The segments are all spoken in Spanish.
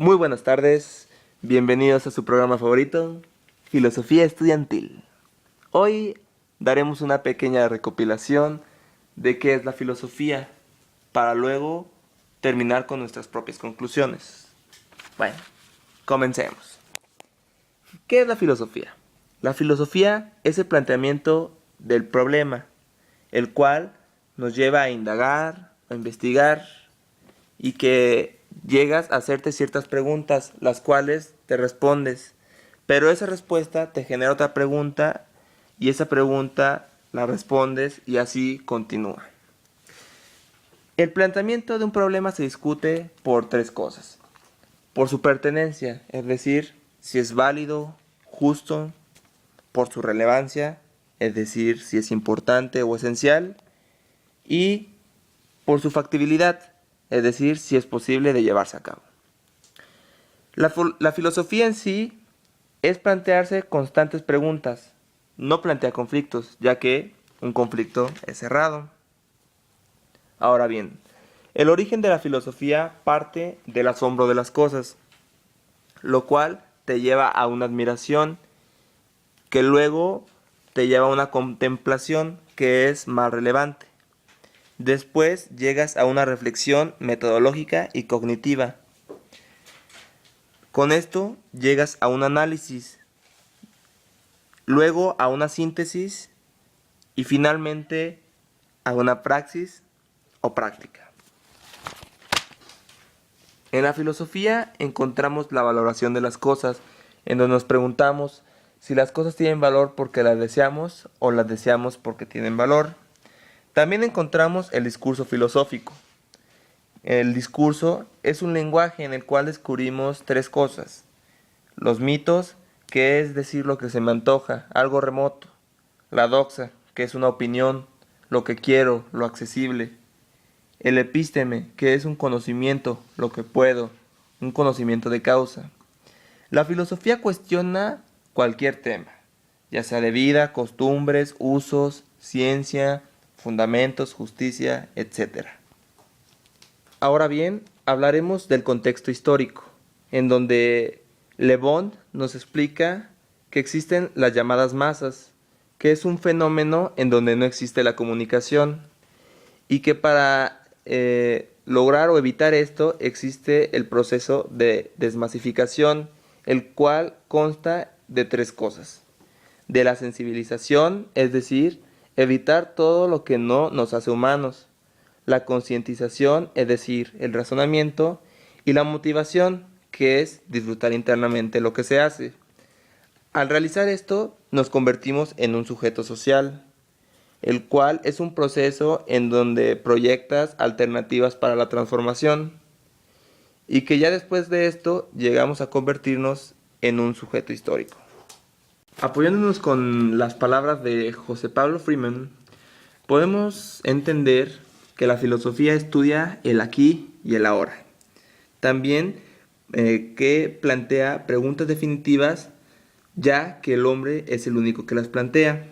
Muy buenas tardes, bienvenidos a su programa favorito, Filosofía Estudiantil. Hoy daremos una pequeña recopilación de qué es la filosofía, para luego terminar con nuestras propias conclusiones. Bueno, comencemos. ¿Qué es la filosofía? La filosofía es el planteamiento del problema, el cual nos lleva a indagar, a investigar y que llegas a hacerte ciertas preguntas, las cuales te respondes, pero esa respuesta te genera otra pregunta y esa pregunta la respondes y así continúa. El planteamiento de un problema se discute por tres cosas. Por su pertenencia, es decir, si es válido, justo, por su relevancia, es decir, si es importante o esencial, y por su factibilidad, es decir, si es posible de llevarse a cabo. La filosofía en sí es plantearse constantes preguntas, no plantea conflictos, ya que un conflicto es cerrado. Ahora bien, el origen de la filosofía parte del asombro de las cosas, lo cual te lleva a una admiración que luego te lleva a una contemplación que es más relevante. Después llegas a una reflexión metodológica y cognitiva. Con esto llegas a un análisis, luego a una síntesis y finalmente a una praxis o práctica. En la filosofía encontramos la valoración de las cosas, en donde nos preguntamos si las cosas tienen valor porque las deseamos o las deseamos porque tienen valor. También encontramos el discurso filosófico. El discurso es un lenguaje en el cual descubrimos tres cosas. Los mitos, que es decir lo que se me antoja, algo remoto. La doxa, que es una opinión, lo que quiero, lo accesible. El epísteme, que es un conocimiento, lo que puedo, un conocimiento de causa. La filosofía cuestiona cualquier tema, ya sea de vida, costumbres, usos, ciencia, fundamentos, justicia, etc. Ahora bien, hablaremos del contexto histórico, en donde Le Bon nos explica que existen las llamadas masas, que es un fenómeno en donde no existe la comunicación, y que para lograr o evitar esto existe el proceso de desmasificación, el cual consta de tres cosas. De la sensibilización, es decir, evitar todo lo que no nos hace humanos. La concientización, es decir, el razonamiento, y la motivación, que es disfrutar internamente lo que se hace. Al realizar esto, nos convertimos en un sujeto social, el cual es un proceso en donde proyectas alternativas para la transformación, y que ya después de esto llegamos a convertirnos en un sujeto histórico. Apoyándonos con las palabras de José Pablo Freeman, podemos entender que la filosofía estudia el aquí y el ahora. También que plantea preguntas definitivas, ya que el hombre es el único que las plantea.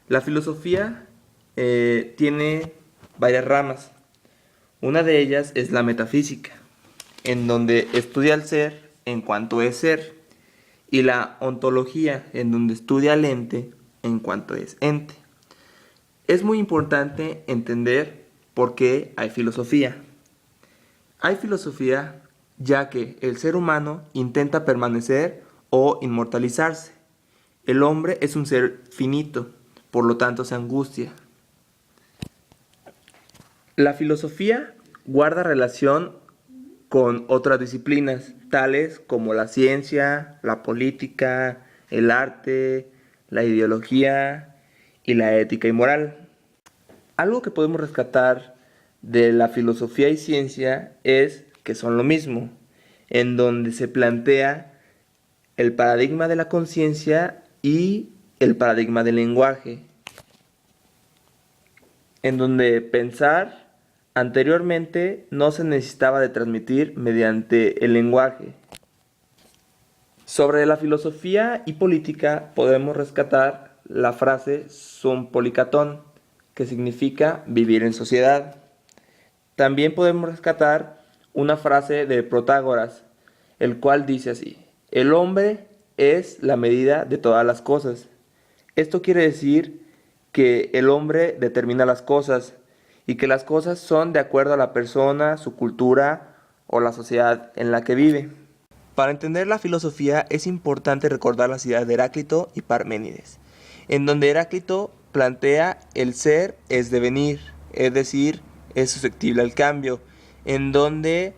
La filosofía tiene varias ramas. Una de ellas es la metafísica, en donde estudia el ser en cuanto es ser, y la ontología, en donde estudia el ente en cuanto es ente. Es muy importante entender por qué hay filosofía. Hay filosofía ya que el ser humano intenta permanecer o inmortalizarse. El hombre es un ser finito, por lo tanto se angustia. La filosofía guarda relación con otras disciplinas, tales como la ciencia, la política, el arte, la ideología y la ética y moral. Algo que podemos rescatar de la filosofía y ciencia es que son lo mismo, en donde se plantea el paradigma de la conciencia y el paradigma del lenguaje, en donde pensar anteriormente no se necesitaba de transmitir mediante el lenguaje. Sobre la filosofía y política podemos rescatar la frase sum polikatón, que significa vivir en sociedad. También podemos rescatar una frase de Protágoras, el cual dice así: el hombre es la medida de todas las cosas. Esto quiere decir que el hombre determina las cosas y que las cosas son de acuerdo a la persona, su cultura o la sociedad en la que vive. Para entender la filosofía es importante recordar las ideas de Heráclito y Parménides, en donde Heráclito plantea el ser es devenir, es decir, es susceptible al cambio, en donde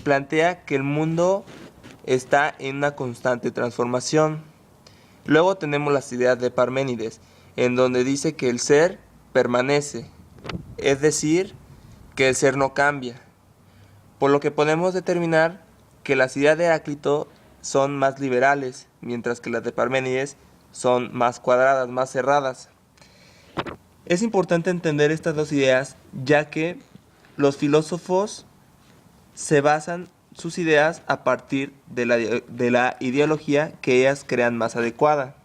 plantea que el mundo está en una constante transformación. Luego tenemos las ideas de Parménides, en donde dice que el ser permanece, es decir, que el ser no cambia, por lo que podemos determinar que las ideas de Heráclito son más liberales, mientras que las de Parménides son más cuadradas, más cerradas. Es importante entender estas dos ideas, ya que los filósofos se basan sus ideas a partir de la ideología que ellas crean más adecuada.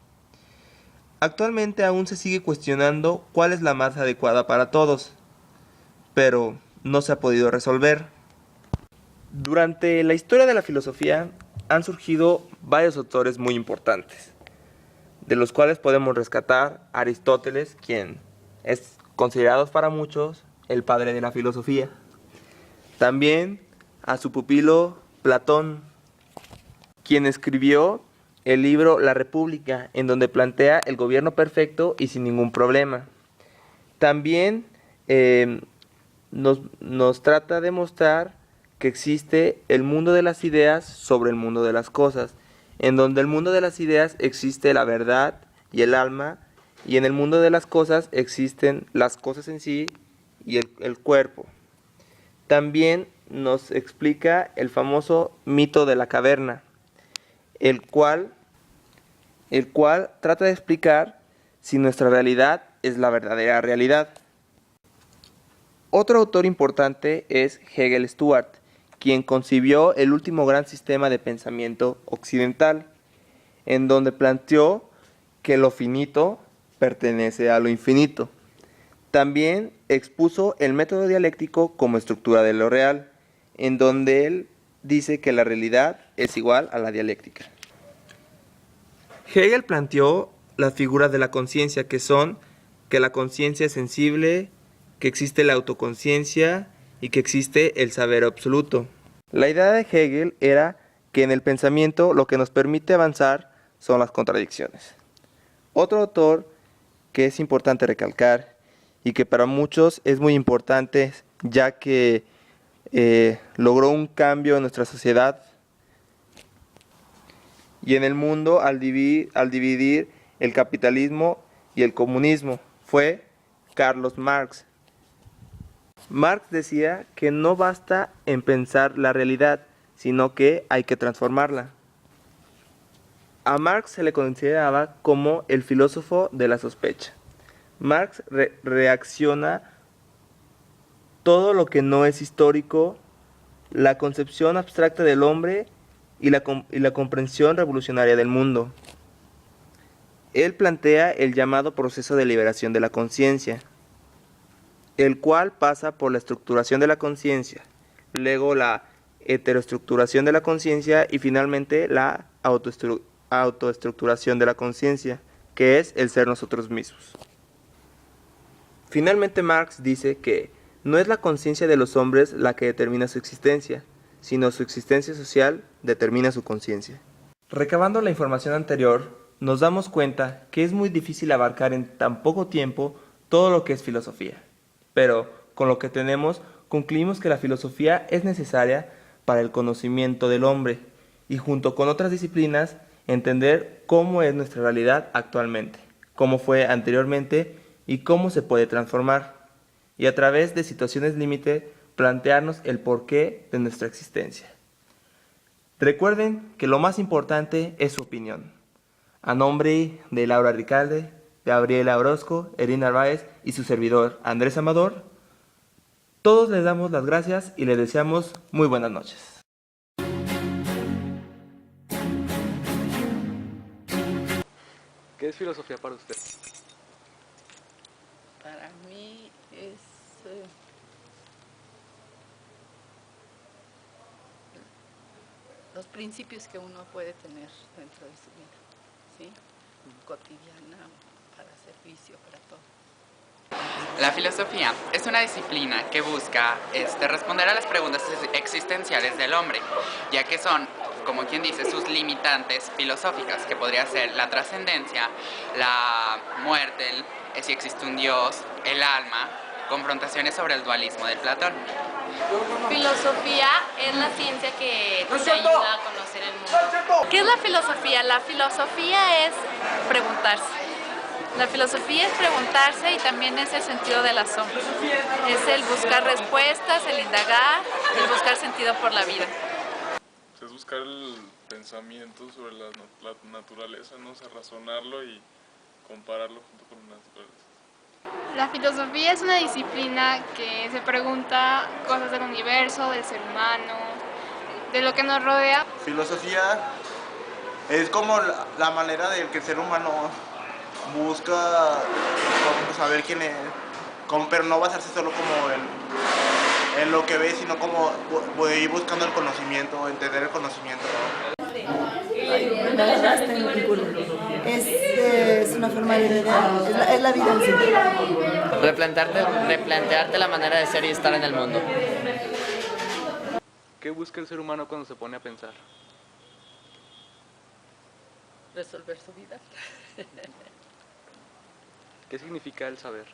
Actualmente aún se sigue cuestionando cuál es la más adecuada para todos, pero no se ha podido resolver. Durante la historia de la filosofía han surgido varios autores muy importantes, de los cuales podemos rescatar a Aristóteles, quien es considerado para muchos el padre de la filosofía. También a su pupilo Platón, quien escribió el libro La República, en donde plantea el gobierno perfecto y sin ningún problema. También nos trata de mostrar que existe el mundo de las ideas sobre el mundo de las cosas, en donde el mundo de las ideas existe la verdad y el alma, y en el mundo de las cosas existen las cosas en sí y el cuerpo. También nos explica el famoso mito de la caverna, el cual trata de explicar si nuestra realidad es la verdadera realidad. Otro autor importante es Hegel Stuart, quien concibió el último gran sistema de pensamiento occidental, en donde planteó que lo finito pertenece a lo infinito. También expuso el método dialéctico como estructura de lo real, en donde él dice que la realidad es igual a la dialéctica. Hegel planteó las figuras de la conciencia, que son que la conciencia es sensible, que existe la autoconciencia y que existe el saber absoluto. La idea de Hegel era que en el pensamiento lo que nos permite avanzar son las contradicciones. Otro autor que es importante recalcar y que para muchos es muy importante, ya que logró un cambio en nuestra sociedad y en el mundo al dividir el capitalismo y el comunismo, fue Carlos Marx. Marx decía que no basta en pensar la realidad, sino que hay que transformarla. A Marx se le consideraba como el filósofo de la sospecha. Marx reacciona todo lo que no es histórico, la concepción abstracta del hombre y la comprensión revolucionaria del mundo. Él plantea el llamado proceso de liberación de la conciencia, el cual pasa por la estructuración de la conciencia, luego la heteroestructuración de la conciencia y finalmente la autoestructuración de la conciencia, que es el ser nosotros mismos. Finalmente Marx dice que no es la conciencia de los hombres la que determina su existencia, sino su existencia social determina su conciencia. Recabando la información anterior, nos damos cuenta que es muy difícil abarcar en tan poco tiempo todo lo que es filosofía. Pero con lo que tenemos, concluimos que la filosofía es necesaria para el conocimiento del hombre y junto con otras disciplinas entender cómo es nuestra realidad actualmente, cómo fue anteriormente y cómo se puede transformar, y a través de situaciones límite plantearnos el porqué de nuestra existencia. Recuerden que lo más importante es su opinión. A nombre de Laura Ricalde, Gabriela Orozco, Erin Narváez y su servidor Andrés Amador, todos les damos las gracias y les deseamos muy buenas noches. ¿Qué es filosofía para usted? Para mí es los principios que uno puede tener dentro de su vida, ¿sí? Cotidiana, para servicio, para todo. La filosofía es una disciplina que busca responder a las preguntas existenciales del hombre, ya que son, como quien dice, sus limitantes filosóficas, que podría ser la trascendencia, la muerte, si existe un Dios, el alma, confrontaciones sobre el dualismo de Platón. Filosofía es la ciencia que te ayuda a conocer el mundo. ¿Qué es la filosofía? La filosofía es preguntarse. La filosofía es preguntarse y también es el sentido del asombro. Es el buscar respuestas, el indagar, el buscar sentido por la vida. Es buscar el pensamiento sobre la naturaleza, ¿no? O sea, razonarlo y compararlo junto con la naturaleza. La filosofía es una disciplina que se pregunta cosas del universo, del ser humano, de lo que nos rodea. Filosofía es como la manera de que el ser humano busca saber quién es, pero no basarse solo como en lo que ve, sino como ir buscando el conocimiento, entender el conocimiento. Me agarraste en el culo. Es una forma de vida, es la vida en sí. Replantearte la manera de ser y estar en el mundo. ¿Qué busca el ser humano cuando se pone a pensar? Resolver su vida. ¿Qué significa el saber?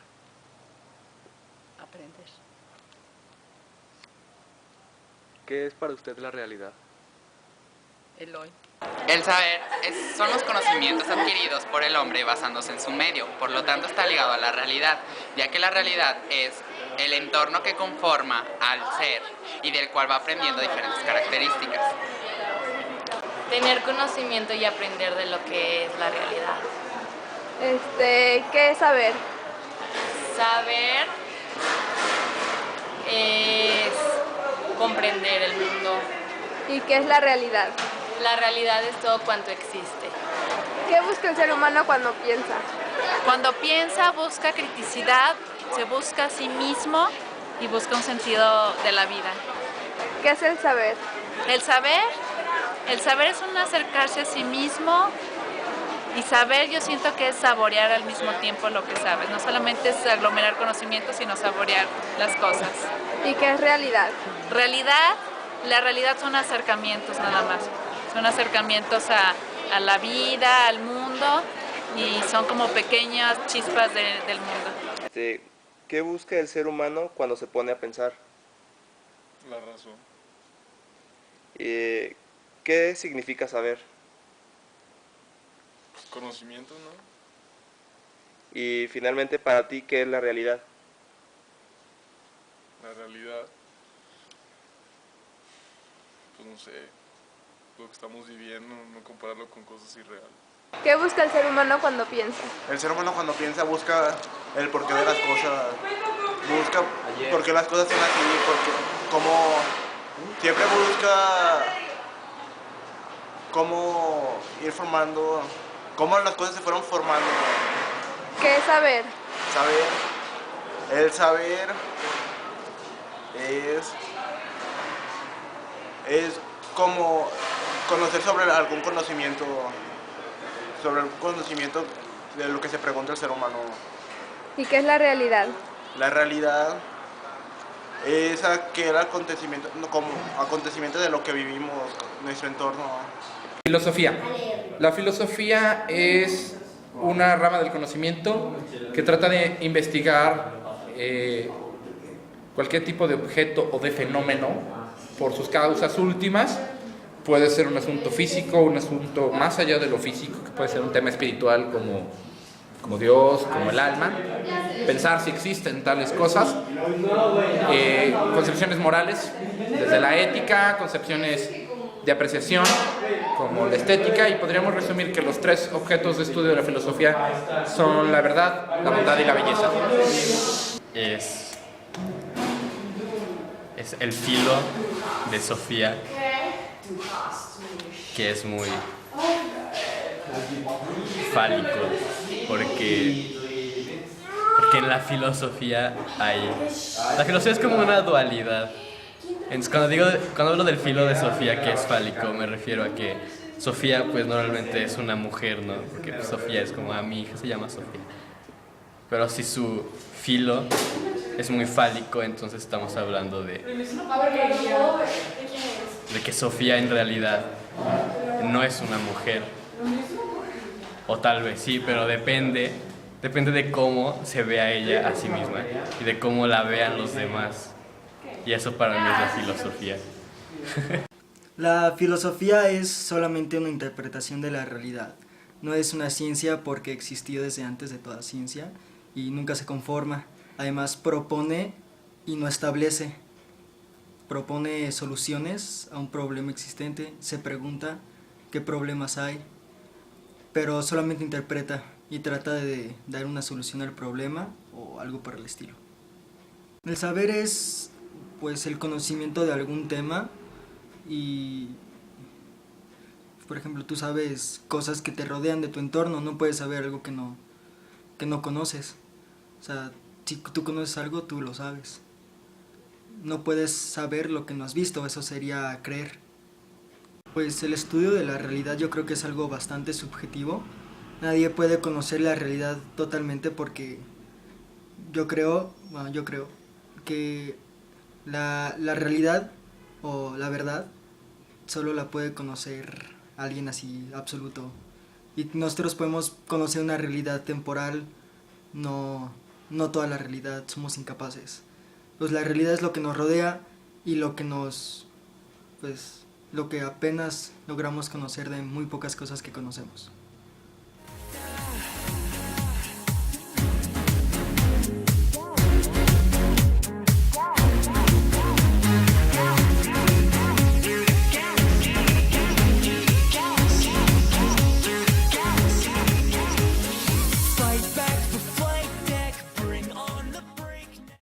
Aprender. ¿Qué es para usted la realidad? El hoy. El saber son los conocimientos adquiridos por el hombre basándose en su medio, por lo tanto está ligado a la realidad, ya que la realidad es el entorno que conforma al ser y del cual va aprendiendo diferentes características. Tener conocimiento y aprender de lo que es la realidad. ¿Qué es saber? Saber es comprender el mundo. ¿Y qué es la realidad? La realidad es todo cuanto existe. ¿Qué busca el ser humano cuando piensa? Cuando piensa, busca criticidad, se busca a sí mismo y busca un sentido de la vida. ¿Qué es el saber? El saber es un acercarse a sí mismo, y saber yo siento que es saborear al mismo tiempo lo que sabes. No solamente es aglomerar conocimientos, sino saborear las cosas. ¿Y qué es realidad? La realidad son acercamientos nada más. Son acercamientos a la vida, al mundo, y son como pequeñas chispas del mundo. ¿Qué busca el ser humano cuando se pone a pensar? La razón. ¿Qué significa saber? Conocimiento, ¿no? Y finalmente, para ti, ¿qué es la realidad? La realidad, pues no sé, lo que estamos viviendo, no compararlo con cosas irreales. ¿Qué busca el ser humano cuando piensa? El ser humano cuando piensa busca el porqué de las cosas, busca por qué las cosas son así, siempre busca cómo ir formando, cómo las cosas se fueron formando. ¿Qué es saber? El saber es como conocer sobre algún conocimiento de lo que se pregunta el ser humano. ¿Y qué es la realidad? La realidad es aquel acontecimiento, como acontecimiento de lo que vivimos, nuestro entorno. Filosofía. La filosofía es una rama del conocimiento que trata de investigar cualquier tipo de objeto o de fenómeno por sus causas últimas. Puede ser un asunto físico, un asunto más allá de lo físico, que puede ser un tema espiritual como Dios, como el alma. Pensar si existen tales cosas. Concepciones morales, desde la ética, concepciones de apreciación, como la estética, y podríamos resumir que los tres objetos de estudio de la filosofía son la verdad, la bondad y la belleza. Es el filo de Sofía, que es muy fálico, porque en la filosofía es como una dualidad, Entonces, cuando hablo del filo de Sofía que es fálico, me refiero a que Sofía pues normalmente es una mujer, ¿no? Porque pues, Sofía es como, mi hija se llama Sofía. Pero si su filo es muy fálico, entonces estamos hablando de que Sofía en realidad no es una mujer. O tal vez sí, pero depende de cómo se vea ella a sí misma y de cómo la vean los demás. Y eso para mí es la filosofía. La filosofía es solamente una interpretación de la realidad. No es una ciencia porque existió desde antes de toda ciencia y nunca se conforma. Además propone y no establece. Propone soluciones a un problema existente, se pregunta qué problemas hay, pero solamente interpreta y trata de dar una solución al problema o algo por el estilo. El saber es pues el conocimiento de algún tema y por ejemplo tú sabes cosas que te rodean de tu entorno, no puedes saber algo que no conoces. O sea, si tú conoces algo, tú lo sabes. No puedes saber lo que no has visto, eso sería creer. Pues el estudio de la realidad yo creo que es algo bastante subjetivo. Nadie puede conocer la realidad totalmente porque yo creo que la realidad o la verdad solo la puede conocer alguien así absoluto. Y nosotros podemos conocer una realidad temporal, no toda la realidad, somos incapaces. Pues la realidad es lo que nos rodea y lo que apenas logramos conocer de muy pocas cosas que conocemos.